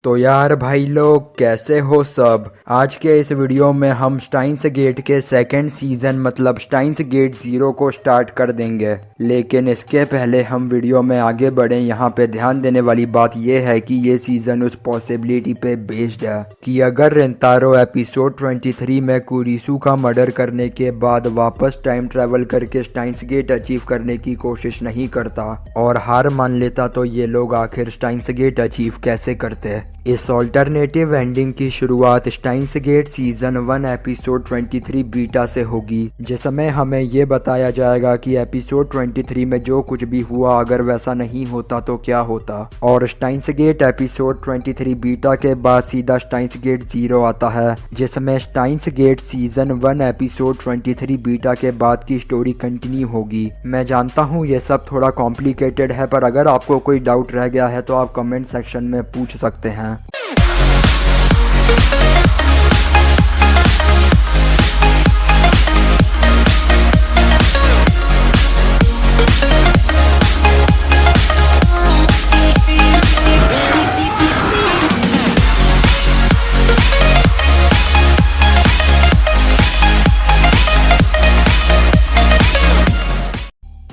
तो यार भाई लोग कैसे हो सब। आज के इस वीडियो में हम स्टाइन्स गेट के सेकंड सीजन मतलब स्टाइन्स गेट 0 को स्टार्ट कर देंगे। लेकिन इसके पहले हम वीडियो में आगे बढ़े, यहाँ पे ध्यान देने वाली बात यह है कि ये सीजन उस पॉसिबिलिटी पे बेस्ड है कि अगर रेंतारो एपिसोड 23 में कुरिसु का मर्डर करने के बाद वापस टाइम ट्रेवल करके स्टाइन्स गेट अचीव करने की कोशिश नहीं करता और हार मान लेता, तो ये लोग आखिर स्टाइन्स गेट अचीव कैसे करते। इस ऑल्टरनेटिव एंडिंग की शुरुआत Steins Gate season 1 episode 23 beta से होगी, जिसमें हमें ये बताया जाएगा कि एपिसोड 23 में जो कुछ भी हुआ अगर वैसा नहीं होता तो क्या होता। और स्टाइन्स गेट एपिसोड 23 बीटा के बाद सीधा स्टाइन्स गेट 0 आता है, जिसमें Steins Gate season 1 episode 23 beta के बाद की स्टोरी कंटिन्यू होगी। मैं जानता हूँ ये सब थोड़ा कॉम्प्लिकेटेड है, पर अगर आपको कोई डाउट रह गया है तो आप कमेंट सेक्शन में पूछ सकते हैं।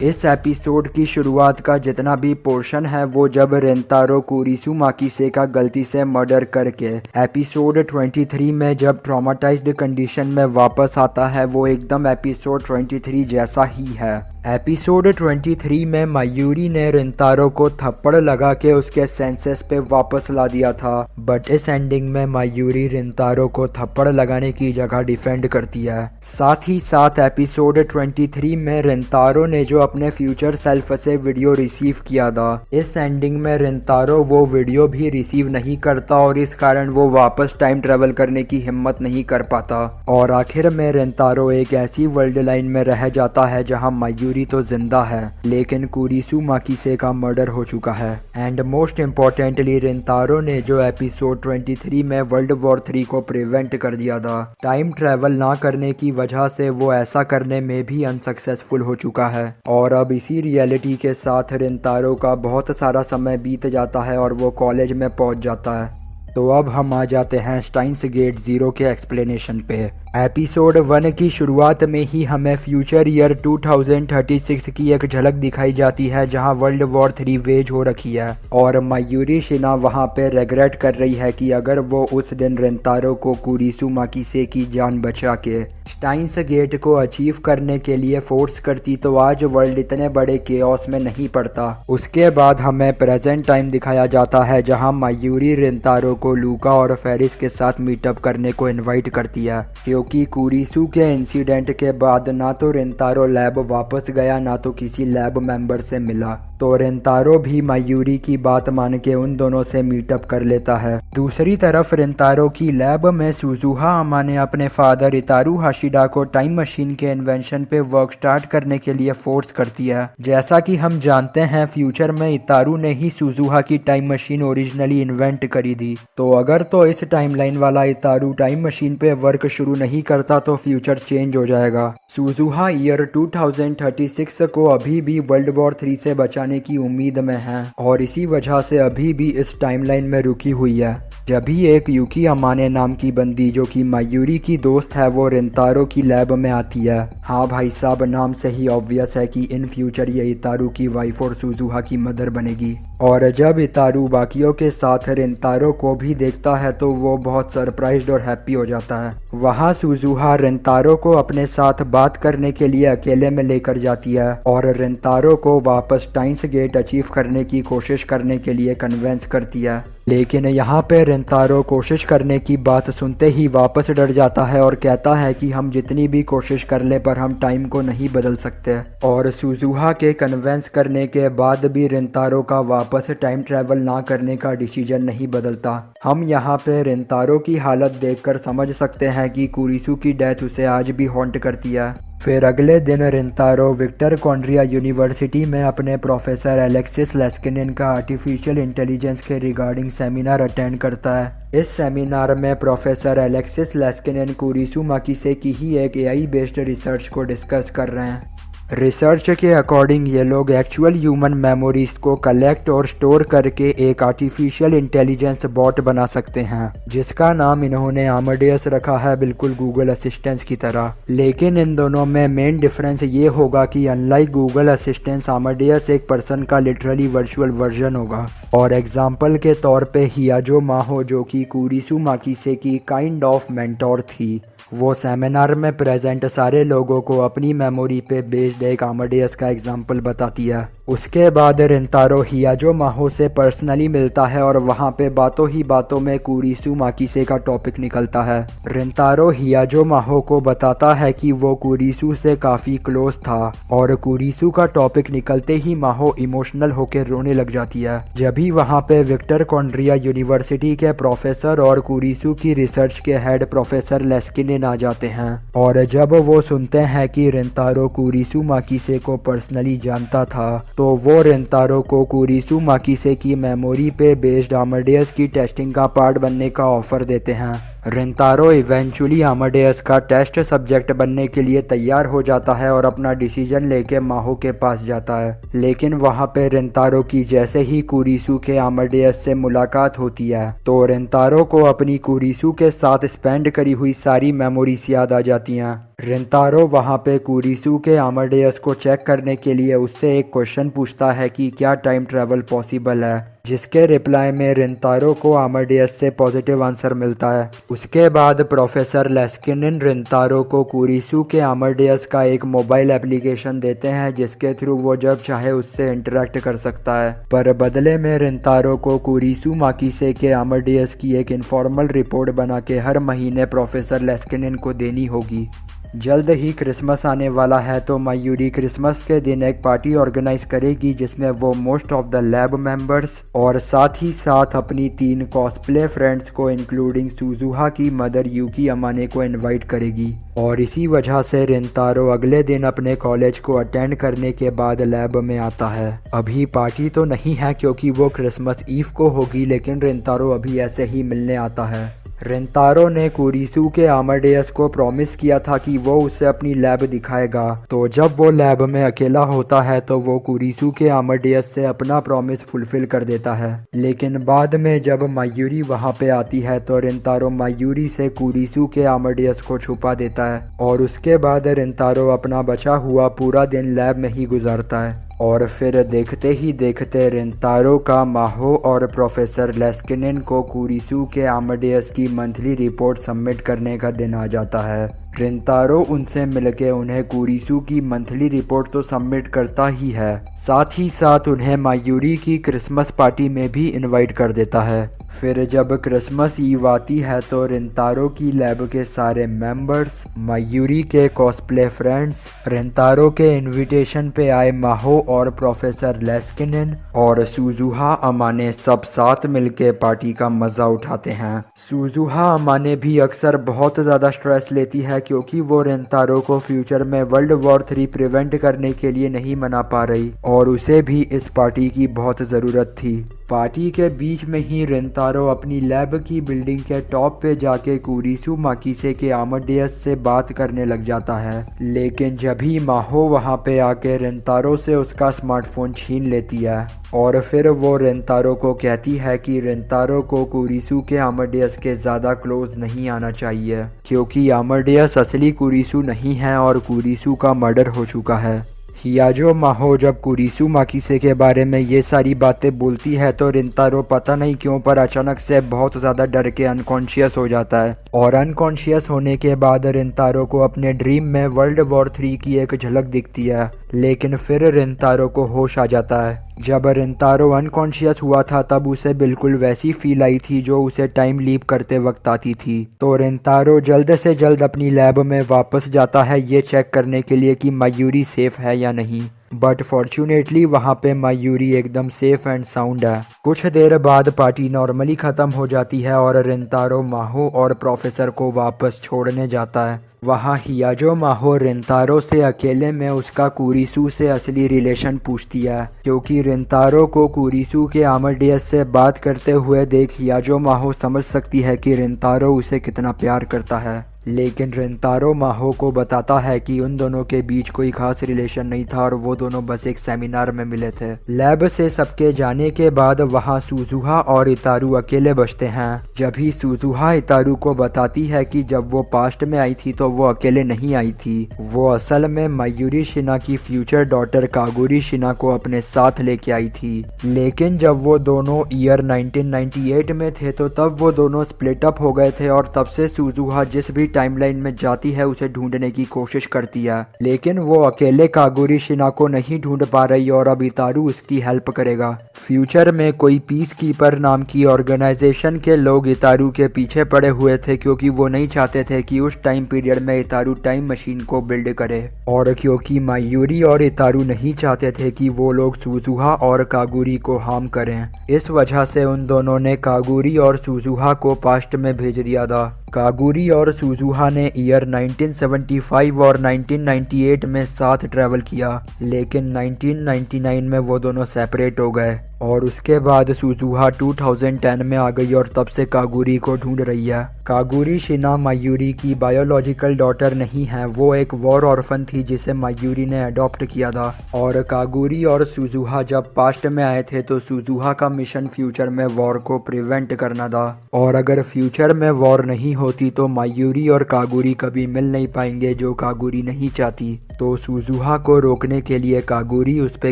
इस एपिसोड की शुरुआत का जितना भी पोर्शन है वो जब रेंतारो कुरिसु माकिसे का गलती से मर्डर करके एपिसोड 23 में जब ट्रॉमाटाइज्ड कंडीशन में वापस आता है, वो एकदम एपिसोड 23 जैसा ही है। एपिसोड 23 में मायूरी ने रेंतारो को थप्पड़ लगा के उसके सेंसेस पे वापस ला दिया था, बट इस एंडिंग में मायूरी रेंतारो को थप्पड़ लगाने की जगह डिफेंड करती है। साथ ही साथ एपिसोड 23 में रेंतारो ने जो अपने फ्यूचर सेल्फ से वीडियो रिसीव किया था, इस एंडिंग में रेंतारो वो वीडियो भी रिसीव नहीं करता और इस कारण वो वापस टाइम ट्रेवल करने की हिम्मत नहीं कर पाता और आखिर में रेंतारो एक ऐसी वर्ल्ड लाइन में रह जाता है जहां मायूरी तो जिंदा है लेकिन कुरिसु माकिसे का मर्डर हो चुका है। एंड मोस्ट इम्पोर्टेंटली रेंतारो ने जो एपिसोड 23 में वर्ल्ड वॉर 3 को प्रिवेंट कर दिया था, टाइम ट्रेवल ना करने की वजह से वो ऐसा करने में भी अनसक्सेसफुल हो चुका है। और अब इसी रियलिटी के साथ रेंतारो का बहुत सारा समय बीत जाता है और वो कॉलेज में पहुंच जाता है। तो अब हम आ जाते हैं स्टाइन्स गेट 0 के एक्सप्लेनेशन पे। एपिसोड 1 की शुरुआत में ही हमें फ्यूचर ईयर 2036 की एक झलक दिखाई जाती है जहां वर्ल्ड वॉर 3 वेज हो रखी है और मायूरी शिना वहां पे रेग्रेट कर रही है कि अगर वो उस दिन रेंतारो को कुरिसु माकिसे की जान बचा के स्टाइन्स गेट को अचीव करने के लिए फोर्स करती तो आज वर्ल्ड इतने बड़े केओस में नहीं पड़ता। उसके बाद हमें प्रेजेंट टाइम दिखाया जाता है जहां मायूरी रेंतारो को लूका और फेरिस के साथ मीटअप करने को इनवाइट करती है, क्योंकि कुरिसु के इंसिडेंट के बाद ना तो रेंतारो लैब वापस गया ना तो किसी लैब मेंबर से मिला, तो रेंतारो भी मायूरी की बात मान के उन दोनों से मीटअप कर लेता है। दूसरी तरफ रेंतारो की लैब में सुजुहा अमा ने अपने फादर इतारू हाशिडा को टाइम मशीन के इन्वेंशन पे वर्क स्टार्ट करने के लिए फोर्स करती है। जैसा कि हम जानते हैं फ्यूचर में इतारू ने ही सुजुहा की टाइम मशीन ओरिजिनली इन्वेंट करी थी, तो अगर तो इस टाइमलाइन वाला इतारू टाइम मशीन पे वर्क शुरू नहीं करता तो फ्यूचर चेंज हो जाएगा। सुजुहा ईयर 2036 को अभी भी वर्ल्ड वॉर 3 से बचाने की उम्मीद में है और इसी वजह से अभी भी इस टाइमलाइन में रुकी हुई है। जब भी एक युकी अमाने नाम की बंदी जो कि मायूरी की दोस्त है वो रेंतारो की लैब में आती है। हाँ भाई साहब, नाम से ही ऑब्वियस है कि इन फ्यूचर ये इतारू की वाइफ और सुजुहा की मदर बनेगी। और जब इतारू बाकियों के साथ रेंतारो को भी देखता है तो वो बहुत सरप्राइज्ड और हैप्पी हो जाता है। वहाँ सुजुहा रेंतारो को अपने साथ बात करने के लिए अकेले में लेकर जाती है और रेंतारो को वापस स्टाइन्स गेट अचीव करने की कोशिश करने के लिए कन्विंस करती है। लेकिन यहाँ पे रेंतारो कोशिश करने की बात सुनते ही वापस डर जाता है और कहता है कि हम जितनी भी कोशिश कर ले पर हम टाइम को नहीं बदल सकते। और सुजुहा के कन्विंस करने के बाद भी रेंतारो का वापस टाइम ट्रैवल ना करने का डिसीजन नहीं बदलता। हम यहाँ पे रेंतारो की हालत देखकर समझ सकते हैं कि कुरिसु की डेथ उसे आज भी हॉन्ट करती है। फिर अगले दिन रेंतारो विक्टर कॉन्ड्रिया यूनिवर्सिटी में अपने प्रोफेसर एलेक्सिस लेस्किनिन का आर्टिफिशियल इंटेलिजेंस के रिगार्डिंग सेमिनार अटेंड करता है। इस सेमिनार में प्रोफेसर एलेक्सिस लेस्किनिन कुरिसु माकिसे की ही एक एआई बेस्ड रिसर्च को डिस्कस कर रहे हैं। रिसर्च के अकॉर्डिंग ये लोग एक्चुअल ह्यूमन मेमोरीज को कलेक्ट और स्टोर करके एक आर्टिफिशियल इंटेलिजेंस बॉट बना सकते हैं, जिसका नाम इन्होंने अमाडेयस रखा है, बिल्कुल गूगल असिस्टेंस की तरह। लेकिन इन दोनों में मेन डिफरेंस ये होगा कि अनलाइक गूगल असिस्टेंस, अमाडेयस एक पर्सन का लिटरली वर्चुअल वर्जन होगा। और एग्जाम्पल के तौर पे हियाजो माहो, जो कि कुरिसु माकीसे की काइंड ऑफ मेंटोर थी, वो सेमिनार में प्रेजेंट सारे लोगों को अपनी मेमोरी पे बेस्ड एक अमाडेयस का एग्जाम्पल बताती है। उसके बाद रिंतारो हियाजो माहो से पर्सनली मिलता है और वहाँ पे बातों ही बातों में कुरिसु माकीसे का टॉपिक निकलता है। रिंतारो हियाजो माहो को बताता है कि वो कुरिसु से काफ़ी क्लोज था और कुरिसु का टॉपिक निकलते ही माहो इमोशनल होकर रोने लग जाती है। जभी वहाँ पे विक्टर कॉन्ड्रिया यूनिवर्सिटी के प्रोफेसर और कुरिसु की रिसर्च के हेड प्रोफेसर लेस्किन आ जाते हैं और जब वो सुनते हैं कि रिंतारो कुरिसु माकीसे को पर्सनली जानता था, तो वो रिंतारो को कुरिसु माकीसे की मेमोरी पे बेस्ड अमाडेयस की टेस्टिंग का पार्ट बनने का ऑफर देते हैं। रिंतारो इवेंचुअली अमाडेयस का टेस्ट सब्जेक्ट बनने के लिए तैयार हो जाता है और अपना डिसीजन लेके माहो के पास जाता है। लेकिन वहाँ पे रिंतारो की जैसे ही कुरिसु के अमाडेयस से मुलाकात होती है, तो रिंतारो को अपनी कुरिसु के साथ स्पेंड करी हुई सारी मेमोरीज याद आ जाती हैं। रिंतारो वहाँ पे कुरिसु के अमाडेयस को चेक करने के लिए उससे एक क्वेश्चन पूछता है कि क्या टाइम ट्रैवल पॉसिबल है, जिसके रिप्लाई में रिंतारो को अमाडेयस से पॉजिटिव आंसर मिलता है। उसके बाद प्रोफेसर लेस्किन रिंतारो को कुरिसु के अमाडेयस का एक मोबाइल एप्लीकेशन देते हैं, जिसके थ्रू वो जब चाहे उससे इंटरेक्ट कर सकता है। पर बदले में रिंतारो को कुरिसु माकीसे के अमाडेयस की एक इनफॉर्मल रिपोर्ट बना के हर महीने प्रोफेसर लेस्किन को देनी होगी। जल्द ही क्रिसमस आने वाला है, तो मायूरी क्रिसमस के दिन एक पार्टी ऑर्गेनाइज करेगी जिसमें वो most of the lab members और साथ ही साथ अपनी 3 कॉस्प्ले फ्रेंड्स को इंक्लूडिंग सुजुहा की मदर यूकी अमाने को इनवाइट करेगी। और इसी वजह से रिंतारो अगले दिन अपने कॉलेज को अटेंड करने के बाद लैब में आता है। अभी पार्टी तो नहीं है क्योंकि वो क्रिसमस ईव को होगी, लेकिन रिंतारो अभी ऐसे ही मिलने आता है। रिंतारो ने कुरिसु के अमाडेयस को प्रॉमिस किया था कि वो उसे अपनी लैब दिखाएगा, तो जब वो लैब में अकेला होता है तो वो कुरिसु के अमाडेयस से अपना प्रॉमिस फुलफिल कर देता है। लेकिन बाद में जब मायूरी वहाँ पे आती है तो रिंतारो मायूरी से कुरिसु के अमाडेयस को छुपा देता है और उसके बाद रिंतारो अपना बचा हुआ पूरा दिन लैब में ही गुजारता है। और फिर देखते ही देखते रिंतारो का माहो और प्रोफेसर लेस्किन को कुरिसु के अमाडेयस की मंथली रिपोर्ट सबमिट करने का दिन आ जाता है। रिंतारो उनसे मिलके उन्हें कुरिसु की मंथली रिपोर्ट तो सबमिट करता ही है, साथ ही साथ उन्हें मायूरी की क्रिसमस पार्टी में भी इनवाइट कर देता है। फिर जब क्रिसमस ईव आती है तो रिंतारो की लैब के सारे मेंबर्स, मायूरी के कॉस्प्ले फ्रेंड्स, रिंतारो के इनविटेशन पे आए माहो और प्रोफेसर लेस्किन और सुजुहा अमाने सब साथ मिलके पार्टी का मजा उठाते हैं। सुजुहा अमाने भी अक्सर बहुत ज़्यादा स्ट्रेस लेती है क्योंकि वो रिंतारो को फ्यूचर में वर्ल्ड वॉर 3 प्रिवेंट करने के लिए नहीं मना पा रही और उसे भी इस पार्टी की बहुत ज़रूरत थी। पार्टी के बीच में ही रिंतारो अपनी लैब की बिल्डिंग के टॉप पे जाके कुरिसु माकीसे के अमाडेयस से बात करने लग जाता है, लेकिन जब ही माहो वहाँ पे आके रिंतारो से उसका स्मार्टफोन छीन लेती है और फिर वो रिंतारो को कहती है कि रिंतारो को कुरिसु के अमाडेयस के ज़्यादा क्लोज नहीं आना चाहिए क्योंकि अमाडेयस असली कुरिसु नहीं है और कुरिसु का मर्डर हो चुका है। हियाजो माहो जब कुरिसु माकीसे के बारे में ये सारी बातें बोलती है तो रिंतारो पता नहीं क्यों पर अचानक से बहुत ज़्यादा डर के अनकॉन्शियस हो जाता है और अनकॉन्शियस होने के बाद रिंतारो को अपने ड्रीम में वर्ल्ड वॉर 3 की एक झलक दिखती है, लेकिन फिर रिंतारो को होश आ जाता है। जब रिंतारो अनकॉन्शियस हुआ था तब उसे बिल्कुल वैसी फील आई थी जो उसे टाइम लीप करते वक्त आती थी। तो रिंतारो जल्द से जल्द अपनी लैब में वापस जाता है ये चेक करने के लिए कि मायूरी सेफ है या नहीं, बट फॉर्चुनेटली वहाँ पे मायूरी एकदम सेफ एंड साउंड है। कुछ देर बाद पार्टी नॉर्मली ख़त्म हो जाती है और रिंतारो माहो और प्रोफेसर को वापस छोड़ने जाता है। वहाँ हियाजो माहो रिंतारो से अकेले में उसका कुरिसु से असली रिलेशन पूछती है क्योंकि रिंतारो को कुरिसु के अमाडेयस से बात करते हुए देख हियाजो माहो समझ सकती है कि रिंतारो उसे कितना प्यार करता है। लेकिन रिंतारो माहो को बताता है कि उन दोनों के बीच कोई खास रिलेशन नहीं था और वो दोनों बस एक सेमिनार में मिले थे। लैब से सबके जाने के बाद वहाँ सुजुहा और इतारू अकेले बचते हैं। जब ही सुजुहा इतारू को बताती है कि जब वो पास्ट में आई थी तो वो अकेले नहीं आई थी, वो असल में मायूरी शिना की फ्यूचर डॉटर कागुरी शिना को अपने साथ लेके आई थी। लेकिन जब वो दोनों ईयर 1998 में थे तो तब वो दोनों स्प्लिट अप हो गए थे और तब से सुजुहा जिस भी टाइमलाइन में जाती है उसे ढूंढने की कोशिश करती है, लेकिन वो अकेले कागुरी शिना को नहीं ढूंढ पा रही और अब इतारू उसकी हेल्प करेगा। फ्यूचर में कोई पीस कीपर नाम की ऑर्गेनाइजेशन के लोग इतारू के पीछे पड़े हुए थे क्योंकि वो नहीं चाहते थे कि उस टाइम पीरियड में इतारू टाइम मशीन को बिल्ड करे, और क्योंकि मायूरी और इतारू नहीं चाहते थे कि वो लोग सुजुहा और कागुरी को हार्म करें, इस वजह से उन दोनों ने कागुरी और सुजुहा को पास्ट में भेज दिया था। कागुरी और सुजुहा ने ईयर 1975 और 1998 में साथ ट्रैवल किया, लेकिन 1999 में वो दोनों सेपरेट हो गए और उसके बाद सुजुहा 2010 में आ गई और तब से कागुरी को ढूंढ रही है। कागुरी शिना मायूरी की बायोलॉजिकल डॉटर नहीं है, वो एक वॉर ऑर्फन थी जिसे मायूरी ने अडॉप्ट किया था। और कागुरी और सुजुहा जब पास्ट में आए थे तो सुजुहा का मिशन फ्यूचर में वॉर को प्रिवेंट करना था, और अगर फ्यूचर में वॉर नहीं होती तो मायूरी और कागुरी कभी मिल नहीं पाएंगे, जो कागुरी नहीं चाहती। तो सुजुहा को रोकने के लिए कागुरी उस पे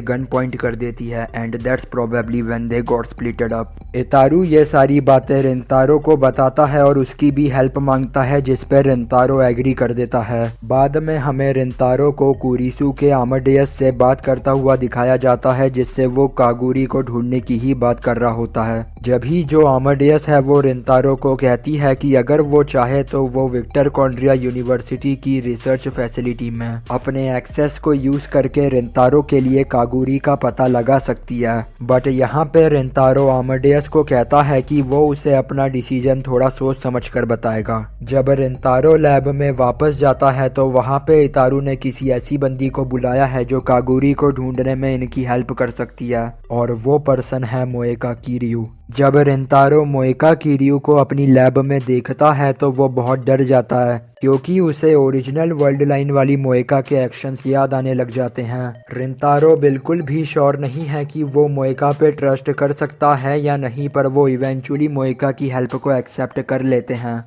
गन पॉइंट कर देती है and that's probably when they got splitted up. इतारू ये सारी बातें रिंतारो को बताता है और उसकी भी हेल्प मांगता है, जिस पे रिंतारो एग्री कर देता है। बाद में हमें रिंतारो को कुरिसु के आमाडेयस से बात करता हुआ दिखाया जाता है, जिससे वो कागुरी को ढूंढने की ही बात कर रहा होता है। जब ही जो आमाडेयस है वो रिंतारो को कहती है कि अगर वो चाहे तो वो विक्टर कॉन्ड्रिया यूनिवर्सिटी की रिसर्च फैसिलिटी में अपने एक्सेस को यूज करके रिंतारो के लिए कागुरी का पता लगा सकती है। बट यहाँ पे रिंतारो आमाडेयस को कहता है कि वो उसे अपना डिसीजन थोड़ा सोच समझ कर बताएगा। जब रिंतारो लैब में वापस जाता है तो वहाँ पे इतारू ने किसी ऐसी बंदी को बुलाया है जो कागुरी को ढूंढने में इनकी हेल्प कर सकती है, और वो पर्सन है मोएका किरियू। जब रिंतारो मोएका किरियू को अपनी लैब में देखता है तो वो बहुत डर जाता है क्योंकि उसे ओरिजिनल वर्ल्ड लाइन वाली मोएका के एक्शंस याद आने लग जाते हैं। रिंतारो बिल्कुल भी श्योर नहीं है कि वो मोएका पे ट्रस्ट कर सकता है या नहीं, पर वो इवेंचुअली मोएका की हेल्प को एक्सेप्ट कर लेते हैं।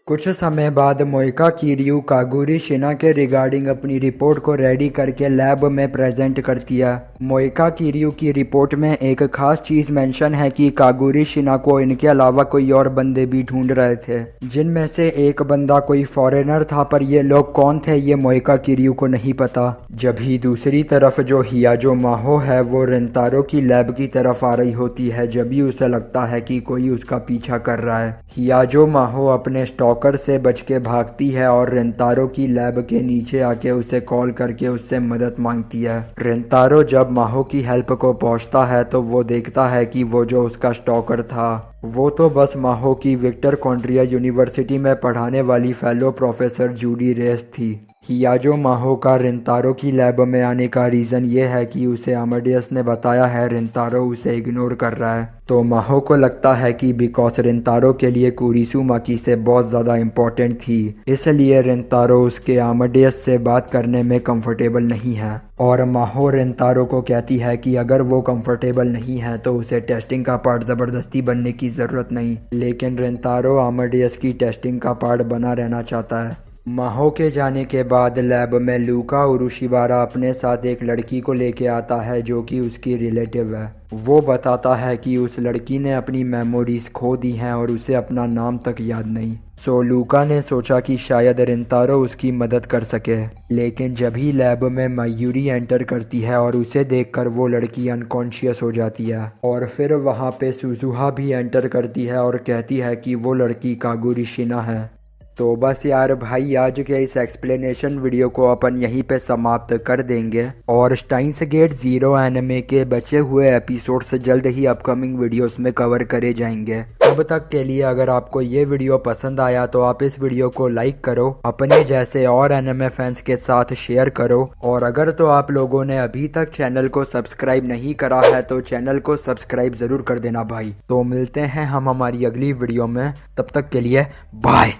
कुछ समय बाद मोएका किरियू कागुरी शिना के रिगार्डिंग अपनी रिपोर्ट को रेडी करके लैब में प्रेजेंट करती है। मोएका किरियू की रिपोर्ट में एक खास चीज मेंशन है कि कागुरी शिना को इनके अलावा कोई और बंदे भी ढूंढ रहे थे, जिनमें से एक बंदा कोई फॉरेनर था, पर ये लोग कौन थे ये मोएका किरियू को नहीं पता। जब ही दूसरी तरफ जो हियाजो माहो है वो रिंतारो की लैब की तरफ आ रही होती है, जब भी उसे लगता है कि कोई उसका पीछा कर रहा है। हियाजो माहो अपने स्टॉकर से बच के भागती है और रिंतारो की लैब के नीचे आके उसे कॉल करके उससे मदद मांगती है। रिंतारो जब माहो की हेल्प को पहुंचता है तो वो देखता है कि वो जो उसका स्टॉकर था वो तो बस माहो की विक्टर कॉन्ड्रिया यूनिवर्सिटी में पढ़ाने वाली फेलो प्रोफेसर जूडी रेस थी। हियाजो माहो का रिंतारो की लैब में आने का रीज़न ये है कि उसे आमाडेयस ने बताया है रिंतारो उसे इग्नोर कर रहा है, तो माहो को लगता है कि बिकॉज रिंतारो के लिए कुरिसु माकी से बहुत ज़्यादा इम्पोर्टेंट थी, इसलिए रिंतारो उसके आमाडेयस से बात करने में कंफर्टेबल नहीं है। और माहो रिंतारो को कहती है कि अगर वो कंफर्टेबल नहीं है तो उसे टेस्टिंग का पार्ट ज़बरदस्ती बनने की ज़रूरत नहीं, लेकिन रिंतारो आमाडेयस की टेस्टिंग का पार्ट बना रहना चाहता है। माहो के जाने के बाद लैब में लूका उरुशिबारा अपने साथ एक लड़की को लेके आता है जो कि उसकी रिलेटिव है। वो बताता है कि उस लड़की ने अपनी मेमोरीज खो दी हैं और उसे अपना नाम तक याद नहीं। सो लूका ने सोचा कि शायद रिंतारो उसकी मदद कर सके, लेकिन जब ही लैब में मायूरी एंटर करती है और उसे देखकर वो लड़की अनकॉन्शियस हो जाती है, और फिर वहाँ पे सुजुहा भी एंटर करती है और कहती है कि वो लड़की कागुरी शिना है। तो बस यार भाई, आज के इस एक्सप्लेनेशन वीडियो को अपन यहीं पे समाप्त कर देंगे और स्टाइन्स गेट ज़ीरो एनिमे के बचे हुए एपिसोड्स जल्द ही अपकमिंग वीडियोस में कवर करे जाएंगे। तब तक के लिए अगर आपको ये वीडियो पसंद आया तो आप इस वीडियो को लाइक करो, अपने जैसे और एनिमे फैंस के साथ शेयर करो, और अगर तो आप लोगों ने अभी तक चैनल को सब्सक्राइब नहीं करा है तो चैनल को सब्सक्राइब ज़रूर कर देना भाई। तो मिलते हैं हम हमारी अगली वीडियो में, तब तक के लिए बाय।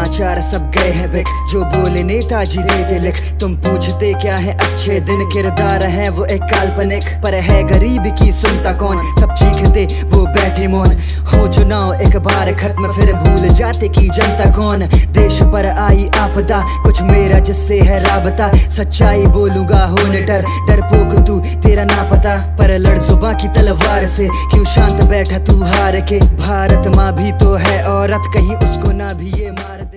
समाचार सब गए हैं बिक, जो बोले नेताजी दे दे लिख। तुम पूछते क्या है अच्छे दिन, किरदार है वो एक काल्पनिक, पर है गरीब की सुनता कौन, सब चीखते वो बैठे मौन। हो चुनाव एक बार खत्म, फिर भूल जाते की जनता कौन। देश पर आई आपदा, कुछ मेरा जिससे है राबता, सच्चाई बोलूंगा हो न डर, डरपोक तू तेरा ना पता। पर लड़ जुबां की तलवार से, क्यों शांत बैठा तू हार के। भारत माँ भी तो है औरत, कहीं उसको ना भी ये मार।